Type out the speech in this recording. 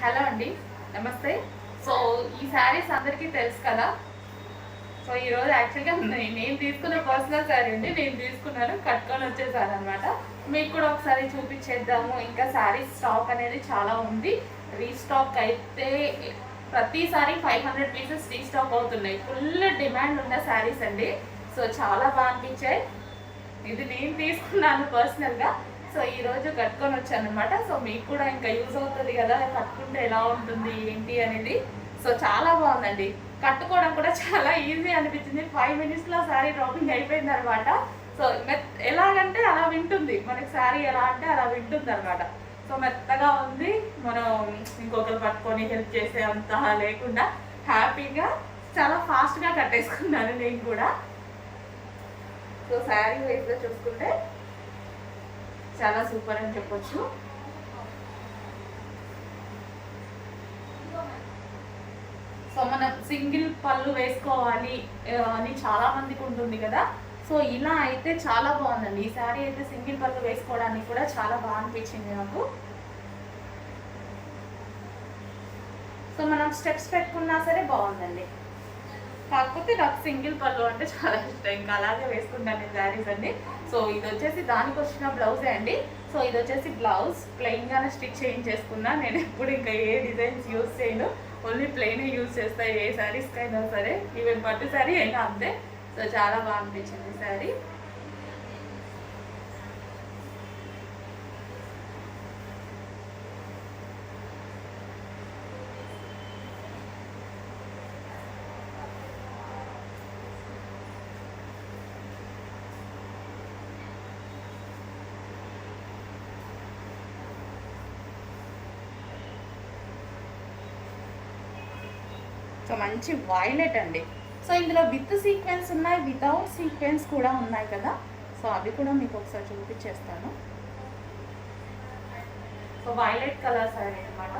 Hello అండి, నమస్తే. So ఈ శారీస్ అందరికీ తెలుసు కదా. సో ఈరోజు యాక్చువల్గా నేను తీసుకున్న పర్సనల్ శారీ అండి. నేను తీసుకున్నాను, కట్టుకొని వచ్చేసాను అనమాట. మీకు కూడా ఒకసారి చూపించేద్దాము. ఇంకా శారీస్ స్టాక్ అనేది చాలా ఉంది. రీస్టాక్ అయితే ప్రతిసారి 500 పీసెస్ రీస్టాక్ అవుతున్నాయి. ఫుల్ డిమాండ్ ఉన్న శారీస్ అండి. సో చాలా బాగా అనిపించాయి. ఇది నేను తీసుకున్నాను పర్సనల్గా. సో ఈరోజు కట్టుకొని వచ్చాను అనమాట. సో మీకు కూడా ఇంకా యూజ్ అవుతుంది కదా, కట్టుకుంటే ఎలా ఉంటుంది ఏంటి అనేది. సో చాలా బాగుందండి, కట్టుకోవడం కూడా చాలా ఈజీ అనిపించింది. 5 మినిట్స్లో శారీ డ్రాపింగ్ అయిపోయింది అనమాట. సో ఎలాగంటే అలా వింటుంది, మనకి శారీ ఎలా అంటే అలా వింటుంది అనమాట. సో మెత్తగా ఉంది, మనం ఇంకొకరు పట్టుకొని హెల్ప్ చేసే అంత లేకుండా హ్యాపీగా చాలా ఫాస్ట్గా కట్టేసుకున్నాను నేను కూడా. సో శారీ వైజ్గా చూసుకుంటే చాలా సూపర్ అని చెప్పొచ్చు. సో మనం సింగిల్ పళ్ళు వేసుకోవాలి అని చాలా మందికి ఉంటుంది కదా. సో ఇలా అయితే చాలా బాగుందండి. ఈ శారీ అయితే సింగిల్ పళ్ళు వేసుకోవడానికి కూడా చాలా బాగా అనిపించింది నాకు. సో మనం స్టెప్స్ పెట్టుకున్నా సరే బాగుందండి. కాకపోతే నాకు సింగిల్ పళ్ళు అంటే చాలా ఇష్టం, ఇంకా అలాగే వేసుకుంటాను నేను శారీస్ అండి. సో ఇది వచ్చేసి దానికి వచ్చిన బ్లౌజే అండి. సో ఇది వచ్చేసి బ్లౌజ్ ప్లెయిన్గానే స్టిచ్ చేయించేసుకున్నా. నేను ఎప్పుడు ఇంకా ఏ డిజైన్స్ యూజ్ చేయను, ఓన్లీ ప్లెయినే యూజ్ చేస్తాను ఏ శారీస్కి అయినా సరే, ఈవెన్ పట్టు శారీ అయినా అంతే. సో చాలా బాగా అనిపించింది శారీ. సో మంచి వైలెట్ అండి. సో ఇందులో విత్ సీక్వెన్స్ ఉన్నాయి, వితౌట్ సీక్వెన్స్ కూడా ఉన్నాయి కదా. సో అవి కూడా మీకు ఒకసారి చూపించేస్తాను. సో వైలెట్ కలర్ శారీ అనమాట.